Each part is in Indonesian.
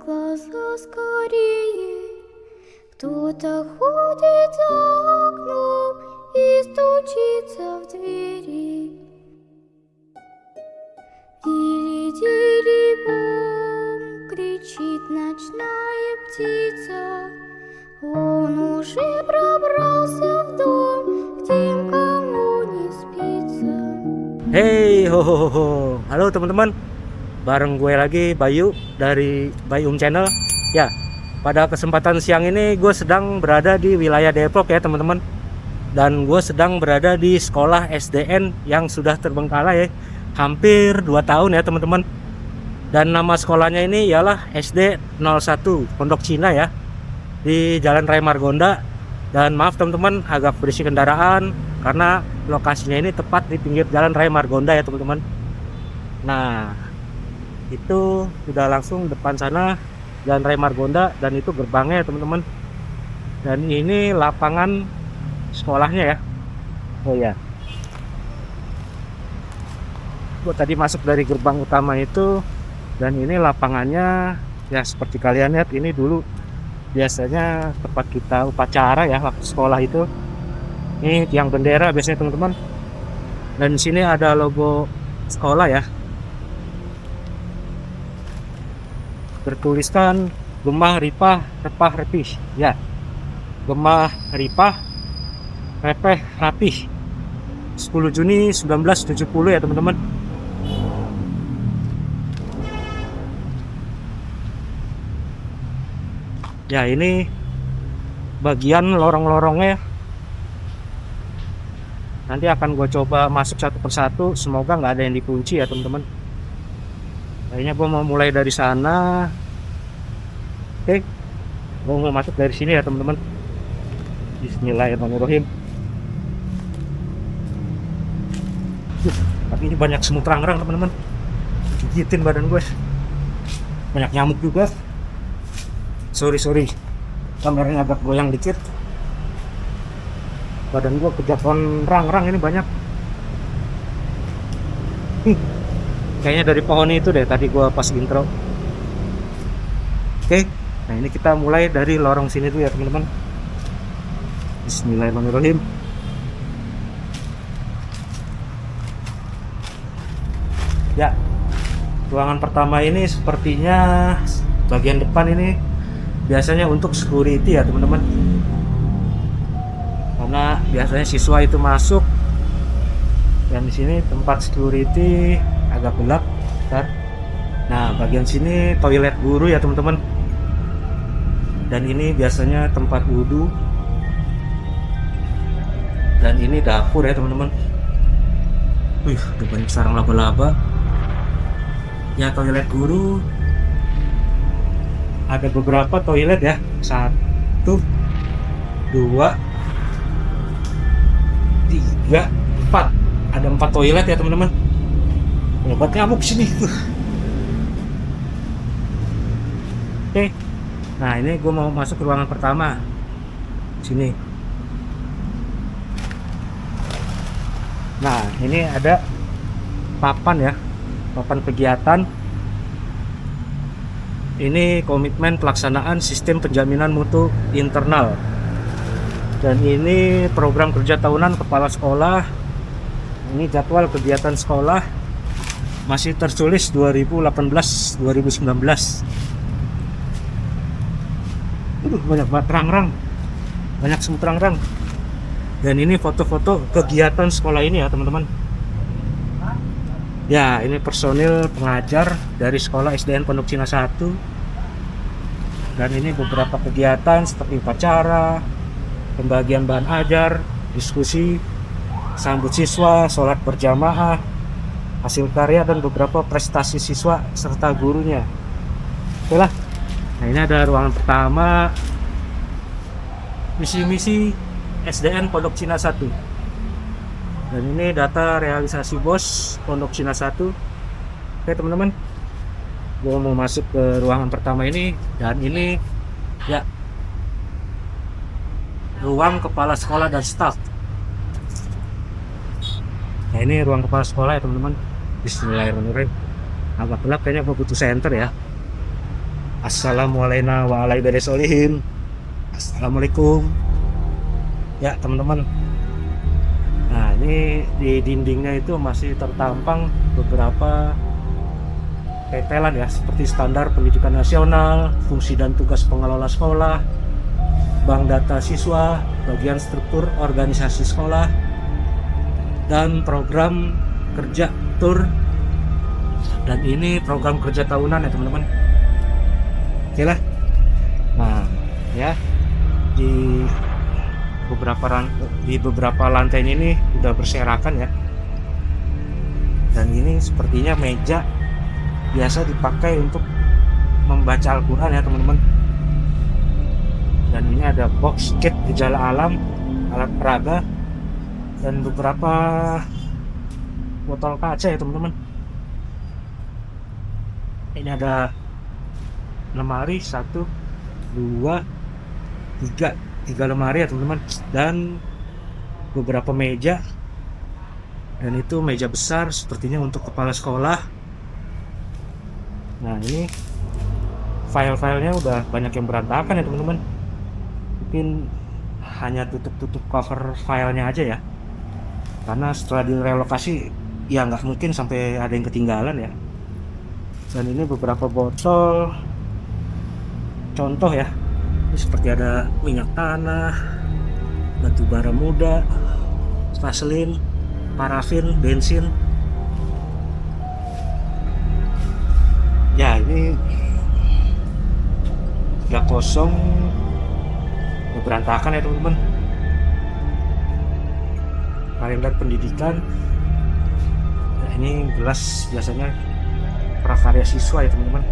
глаза скорее. Кто-то ходит за окном и стучится в двери. Дили-дили-бом, кричит ночная птица. Он уже пробрался в дом, к тем, кому не спится. Hey ho ho ho. Halo teman-teman. Bareng gue lagi Bayu dari Bayum Channel. Ya, pada kesempatan siang ini gue sedang berada di wilayah Depok ya teman-teman. Dan gue sedang berada di sekolah SDN yang sudah terbengkalai ya, hampir 2 tahun ya teman-teman. Dan nama sekolahnya ini ialah SD 01 Pondok Cina ya, di Jalan Raya Margonda. Dan maaf teman-teman, agak berisi kendaraan karena lokasinya ini tepat di pinggir Jalan Raya Margonda ya teman-teman. Nah, itu sudah langsung depan sana Jalan Raya Margonda, dan itu gerbangnya ya teman-teman. Dan ini lapangan sekolahnya ya. Oh ya, gue tadi masuk dari gerbang utama itu, dan ini lapangannya ya seperti kalian lihat. Ini dulu biasanya tempat kita upacara ya waktu sekolah itu. Ini tiang bendera biasanya teman-teman. Dan di sini ada logo sekolah ya, bertuliskan Gemah Ripah Repah Repih ya. Gemah Ripah Repeh Rapih 10 Juni 1970 ya teman-teman. Ya, ini bagian lorong-lorongnya. Nanti akan gue coba masuk satu persatu, semoga nggak ada yang dikunci ya teman-teman. Kayaknya gue mau mulai dari sana. Oke, gue mau masuk dari sini ya teman-teman. Bismillahirrahmanirrahim. Tapi ini banyak semut rangrang teman-teman, gigitin badan gue. Banyak nyamuk juga. Sorry, kameranya agak goyang dikit. Badan gue kejatuhan rangrang ini banyak. Kayaknya dari pohon itu deh tadi gua pas intro. Oke, nah ini kita mulai dari lorong sini tuh ya teman-teman. Bismillahirrahmanirrahim. Ya, ruangan pertama ini sepertinya bagian depan ini biasanya untuk security ya teman-teman. Karena biasanya siswa itu masuk, dan di sini tempat security agak gelap. Bentar. Nah, bagian sini toilet guru ya teman-teman. Dan ini biasanya tempat wudhu. Dan ini dapur ya teman-teman. Wih, ada banyak sarang laba-laba. Ya, toilet guru ada beberapa toilet ya. 1, 2, 3, 4. Ada 4 toilet ya teman-teman. Obat nyamuk sini. Oke. Nah, ini gue mau masuk ke ruangan pertama. Sini. Nah, ini ada papan ya. Papan kegiatan. Ini komitmen pelaksanaan sistem penjaminan mutu internal. Dan ini program kerja tahunan kepala sekolah. Ini jadwal kegiatan sekolah. Masih tertulis 2018-2019. Banyak banget rangrang. Banyak semut rangrang. Dan ini foto-foto kegiatan sekolah ini ya teman-teman. Ya, ini personil pengajar dari sekolah SDN Pondok Cina 1. Dan ini beberapa kegiatan seperti upacara, pembagian bahan ajar, diskusi, sambut siswa, sholat berjamaah, hasil karya, dan beberapa prestasi siswa serta gurunya. Oke lah. Nah, ini ada ruangan pertama, misi-misi SDN Pondok Cina 1. Dan ini data realisasi BOS Pondok Cina 1. Oke teman-teman, gue mau masuk ke ruangan pertama ini. Dan ini ya ruang kepala sekolah dan staf. Nah, ini ruang kepala sekolah ya teman-teman. Bismillahirrahmanirrahim. Agak gelap, kayaknya gue butuh senter ya. Assalamualaikum warahmatullahi. Assalamualaikum. Ya teman-teman. Nah ini di dindingnya itu masih tertampang beberapa tempelan ya, seperti standar pendidikan nasional, fungsi dan tugas pengelola sekolah, bank data siswa, bagian struktur organisasi sekolah, dan program kerja tur. Dan ini program kerja tahunan ya teman-teman. Oke lah. Nah ya, di beberapa lantainya ini udah berserakan ya. Dan ini sepertinya meja biasa dipakai untuk membaca Al-Quran ya teman-teman. Dan ini ada box kit gejala alam, alat peraga, dan beberapa botol kaca ya teman-teman. Ini ada lemari 1, 2, 3 lemari ya teman-teman, dan beberapa meja. Dan itu meja besar sepertinya untuk kepala sekolah. Nah ini file-filenya udah banyak yang berantakan ya teman-teman. Mungkin hanya tutup cover filenya aja ya, karena setelah direlokasi ya nggak mungkin sampai ada yang ketinggalan ya. Dan ini beberapa botol contoh ya. Ini seperti ada minyak tanah, batu bara muda, vaselin, parafin, bensin. Ya ini udah kosong, udah berantakan ya teman-teman. Kalender pendidikan. Nah, ini gelas biasanya prakarya siswa ya teman-teman.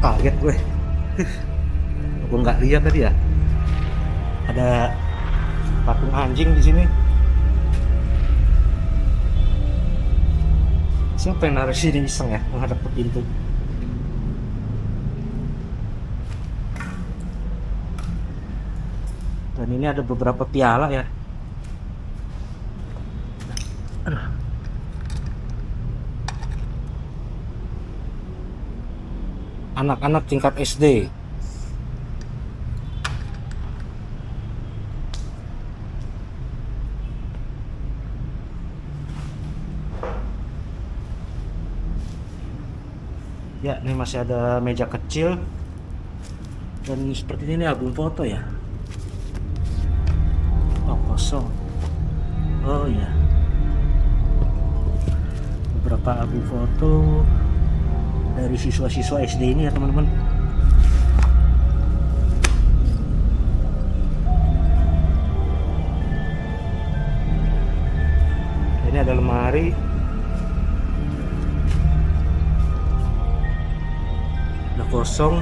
Kaget gue. Gue nggak lihat tadi ya. Ada patung anjing di sini. Siapa yang naruh sini iseng ya menghadap ke pintu? Dan ini ada beberapa piala ya. Aduh. Anak-anak tingkat SD. Ya, ini masih ada meja kecil. Dan seperti ini album foto ya. Oh, kosong. Oh ya. Beberapa album foto dari siswa-siswa SD ini ya teman-teman. Ini ada lemari. Udah kosong.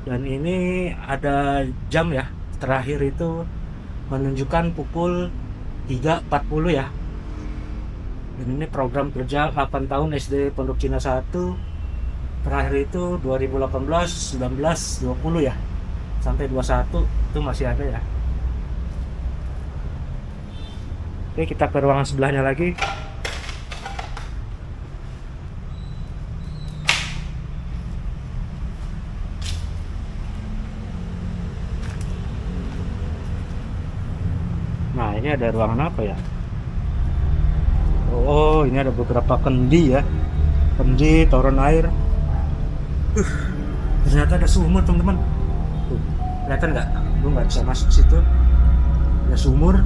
Dan ini ada jam ya. Terakhir itu menunjukkan pukul 3.40 ya. Dan ini program kerja 8 tahun SD Pondok Cina 1. Terakhir itu 2018, 19, 20 ya. Sampai 21 itu masih ada ya. Oke, kita ke ruangan sebelahnya lagi. Nah, ini ada ruangan apa ya? Oh, ini ada beberapa kendi ya. Kendi, toren air. Ternyata ada sumur, teman-teman. Tuh, kelihatan nggak? Gue nggak bisa masuk situ. Ada sumur.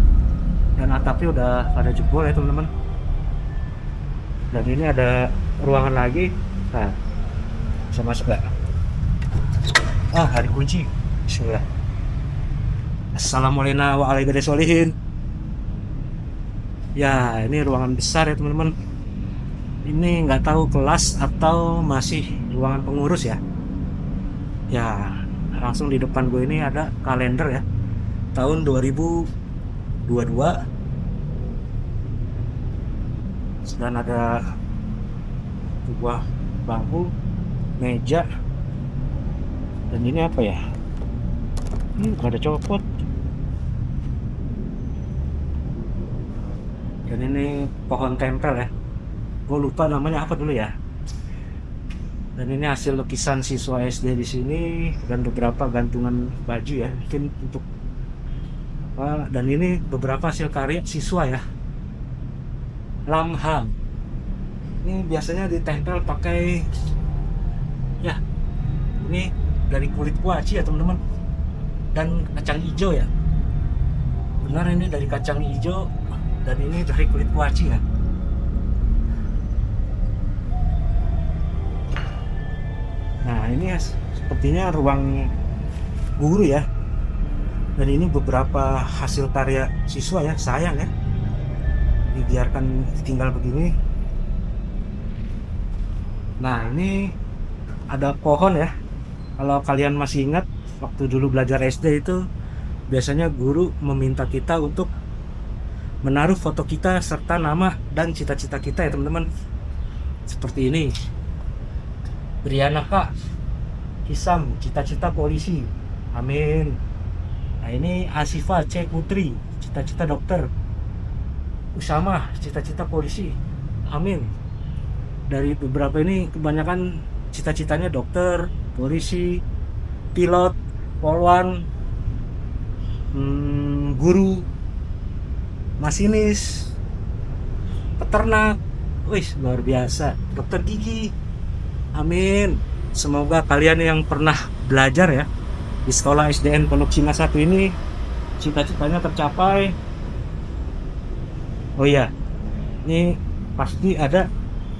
Dan atapnya udah pada jebol ya, teman-teman. Dan ini ada ruangan lagi. Nah, bisa masuk nggak? Ah, ada kunci. Bismillah. Assalamualaikum warahmatullahi. Ya, ini ruangan besar ya teman-teman. Ini nggak tahu kelas atau masih ruangan pengurus ya. Ya, langsung di depan gue ini ada kalender ya. Tahun 2022. Dan ada sebuah bangku, meja. Dan ini apa ya? Gak ada copot. Dan ini pohon tempel ya, gue lupa namanya apa dulu ya. Dan ini hasil lukisan siswa SD di sini dan beberapa gantungan baju ya, mungkin untuk apa. Dan ini beberapa hasil karya siswa ya. Lamham. Ini biasanya ditempel pakai ya. Ini dari kulit kuaci ya teman-teman. Dan kacang hijau ya. Benar, ini dari kacang hijau dan ini dari kulit kuaci ya. Nah ini ya, sepertinya ruang guru ya. Dan ini beberapa hasil karya siswa ya, sayang ya dibiarkan tinggal begini. Nah ini ada pohon ya. Kalau kalian masih ingat waktu dulu belajar SD itu biasanya guru meminta kita untuk menaruh foto kita serta nama dan cita-cita kita ya teman-teman. Seperti ini. Briana Kak Hisam, cita-cita polisi. Amin. Nah ini Asifa C Putri, cita-cita dokter. Usama, cita-cita polisi. Amin. Dari beberapa ini kebanyakan cita-citanya dokter, polisi, pilot, polwan, guru, masinis, peternak. Wih, luar biasa. Dokter gigi. Amin. Semoga kalian yang pernah belajar ya di sekolah SDN Pondok Cina 1 ini cita-citanya tercapai. Oh iya, ini pasti ada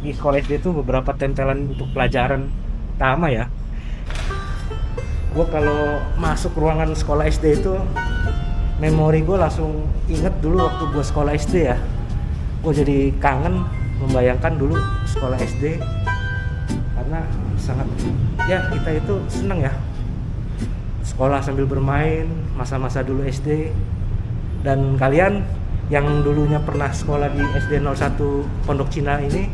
di sekolah SD itu beberapa tempelan untuk pelajaran utama ya. Gue kalau masuk ruangan sekolah SD itu memori gue langsung inget dulu waktu gue sekolah SD ya. Gue jadi kangen membayangkan dulu sekolah SD karena sangat ya, kita itu seneng ya sekolah sambil bermain masa-masa dulu SD. Dan kalian yang dulunya pernah sekolah di SD 01 Pondok Cina ini,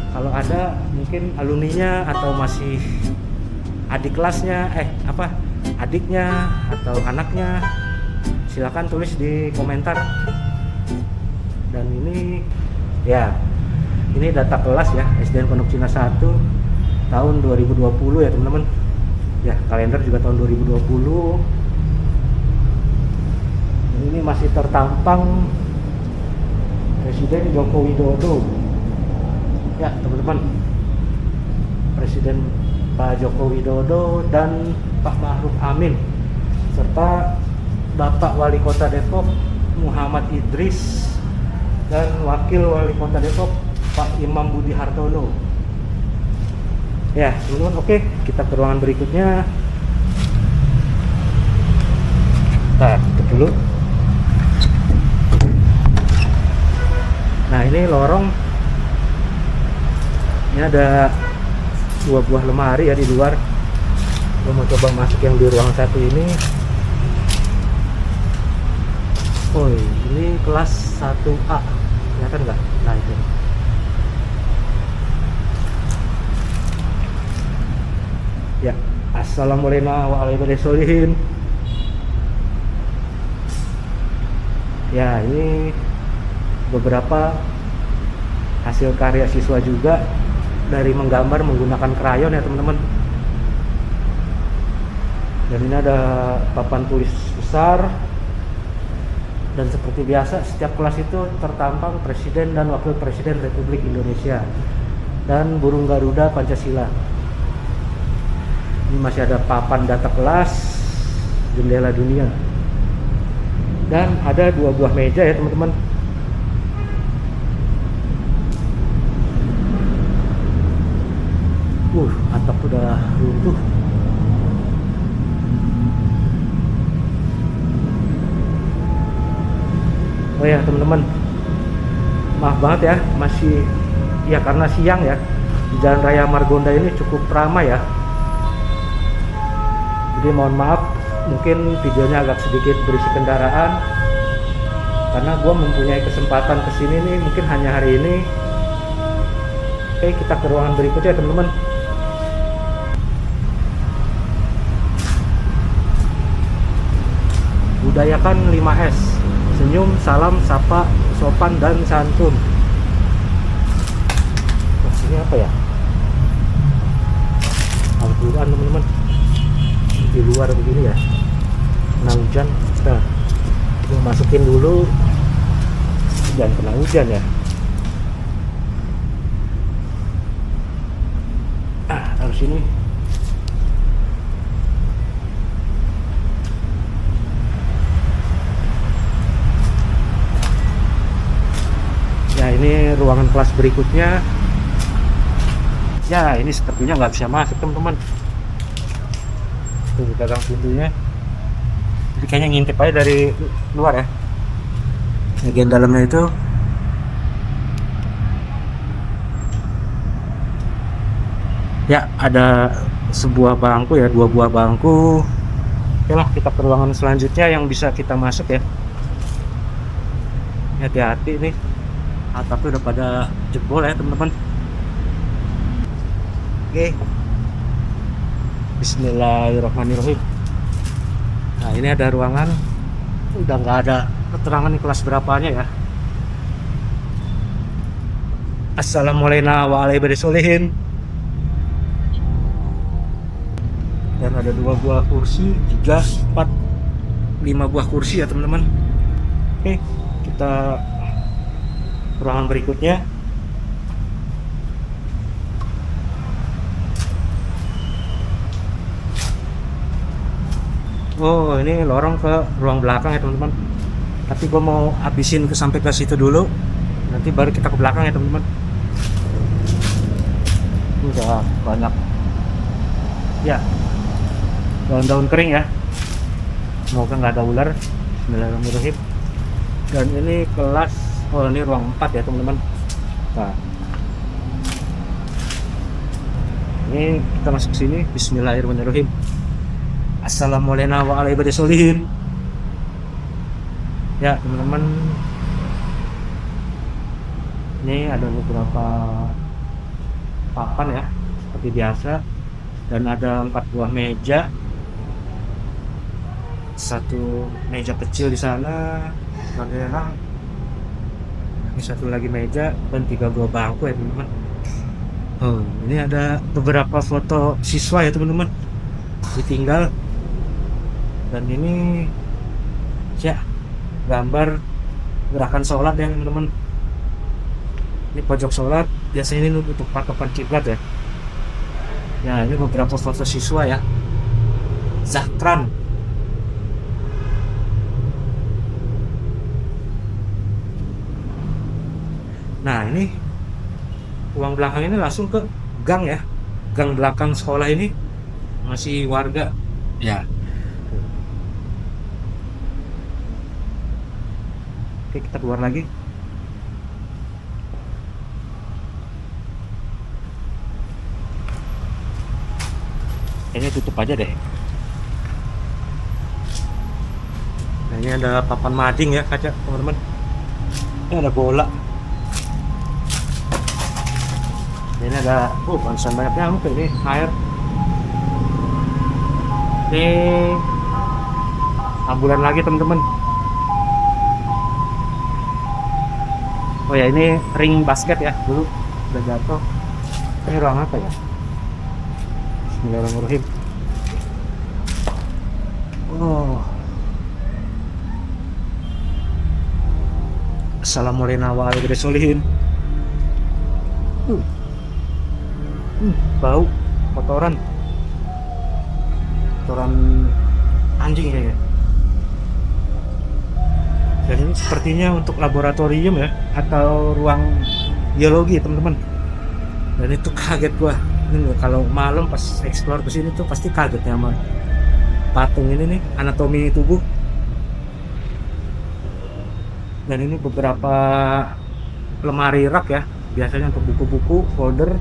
kalau ada mungkin alumninya atau masih adik kelasnya adiknya atau anaknya, silakan tulis di komentar. Dan ini ya, ini data kelas ya SDN Pondok Cina 1 tahun 2020 ya teman-teman ya. Kalender juga tahun 2020. Ini masih tertampang Presiden Joko Widodo ya teman-teman. Presiden Pak Joko Widodo dan Pak Ma'ruf Amin serta Bapak Wali Kota Depok Muhammad Idris dan Wakil Wali Kota Depok Pak Imam Budi Hartono. Ya teman-teman, oke, kita ke ruangan berikutnya. Nah, tutup dulu. Nah ini lorong, ini ada 2 buah lemari ya di luar. Gue mau coba masuk yang di ruang 1 ini. Oh ini kelas 1A, kelihatan nggak? Nah itu. Ya, assalamualaikum warahmatullahi wabarakatuh. Ya ini beberapa hasil karya siswa juga dari menggambar menggunakan krayon ya teman-teman. Dan ini ada papan tulis besar. Dan seperti biasa setiap kelas itu tertampang Presiden dan Wakil Presiden Republik Indonesia dan burung Garuda Pancasila. Ini masih ada papan data kelas, jendela dunia, dan ada 2 buah meja ya teman-teman. Atap udah runtuh. Oh ya teman-teman, maaf banget ya, masih ya karena siang ya, di Jalan Raya Margonda ini cukup ramai ya. Jadi mohon maaf, mungkin videonya agak sedikit berisi kendaraan karena gue mempunyai kesempatan kesini nih mungkin hanya hari ini. Oke, kita ke ruangan berikutnya teman-teman. budayakan 5S. Senyum, salam, sapa, sopan, dan santun. Nah, ini apa ya? Al-Quran teman-teman. Di luar begini ya. Kena hujan. Nah, masukin dulu. Jangan kena hujan ya. Taruh sini. Ya, ini ruangan kelas berikutnya. Ya, ini sepertinya nggak bisa masuk teman-teman. Tuh, gagang pintunya. Jadi kayaknya ngintip aja dari luar ya. Bagian dalamnya itu ya ada sebuah bangku ya, 2 buah bangku. Oke lah, kita ke ruangan selanjutnya yang bisa kita masuk ya. Hati-hati nih, atapnya udah pada jebol ya teman-teman. Oke, Bismillahirrahmanirrahim. Nah, ini ada ruangan, udah nggak ada keterangan nih kelas berapanya ya. Assalamualaikum warahmatullahi wabarakatuh. Dan ada 2 buah kursi, 3, 4, 5 buah kursi ya teman-teman. Oke, kita ruangan berikutnya. Oh, ini lorong ke ruang belakang ya teman-teman. Tapi gue mau habisin sampai ke situ dulu. Nanti baru kita ke belakang ya teman-teman. Udah banyak. Ya, daun-daun kering ya. Semoga nggak ada ular. Bismillahirrahmanirrahim. Dan ini kelas, oh ini ruang 4 ya teman-teman. Nah, ini kita masuk sini. Bismillahirrahmanirrahim. Assalamualaikum warahmatullahi wabarakatuh. Ya teman-teman, ini ada beberapa papan ya seperti biasa, dan ada 4 buah meja, 1 meja kecil di sana, ini 1 lagi meja, dan 3 buah bangku ya teman-teman. Oh, ini ada beberapa foto siswa ya teman-teman ditinggal, dan ini ya gambar gerakan sholat ya teman-teman. Ini pojok sholat, biasanya ini untuk patokan kiblat ya. Ya, ini beberapa foto siswa ya. Zakran. Nah, ini ruang belakang ini langsung ke gang ya. Gang belakang sekolah ini masih warga ya. Oke, kita keluar lagi. Kayaknya tutup aja deh. Nah, ini ada papan mading ya kaca teman-teman. Ini ada bola. Ini ada bangsa banyak nyamuk ini air. Ini ambulan lagi teman-teman. Oh ya, ini ring basket ya, dulu udah jatuh. Ini ruang apa ya? Bismillahirrahmanirrahim. Oh. Assalamualaikum warahmatullahi wabarakatuh. Bau kotoran anjing ya. Dan ini sepertinya untuk laboratorium ya, atau ruang biologi teman-teman. Dan itu kaget gua. Ini kalau malam pas explore ke sini tuh pasti kaget ya sama patung ini nih, anatomi tubuh. Dan ini beberapa lemari rak ya, biasanya untuk buku-buku, folder.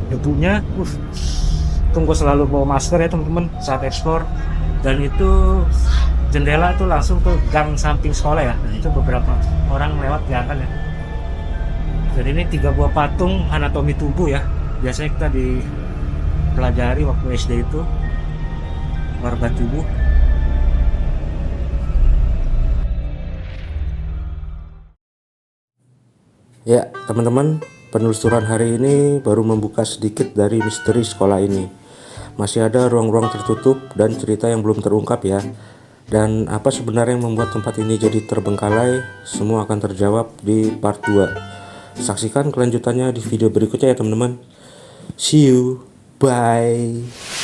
Debunya, tunggu selalu bawa masker ya teman-teman saat explore. Dan itu jendela tuh langsung ke gang samping sekolah ya. Nah, itu beberapa orang lewat kelihatan ya. Dan ini 3 buah patung anatomi tubuh ya. Biasanya kita dipelajari waktu SD itu. wabarakatuh. Ya, teman-teman, penelusuran hari ini baru membuka sedikit dari misteri sekolah ini. Masih ada ruang-ruang tertutup dan cerita yang belum terungkap ya. Dan apa sebenarnya yang membuat tempat ini jadi terbengkalai, semua akan terjawab di part 2. Saksikan kelanjutannya di video berikutnya ya teman-teman. See you, bye.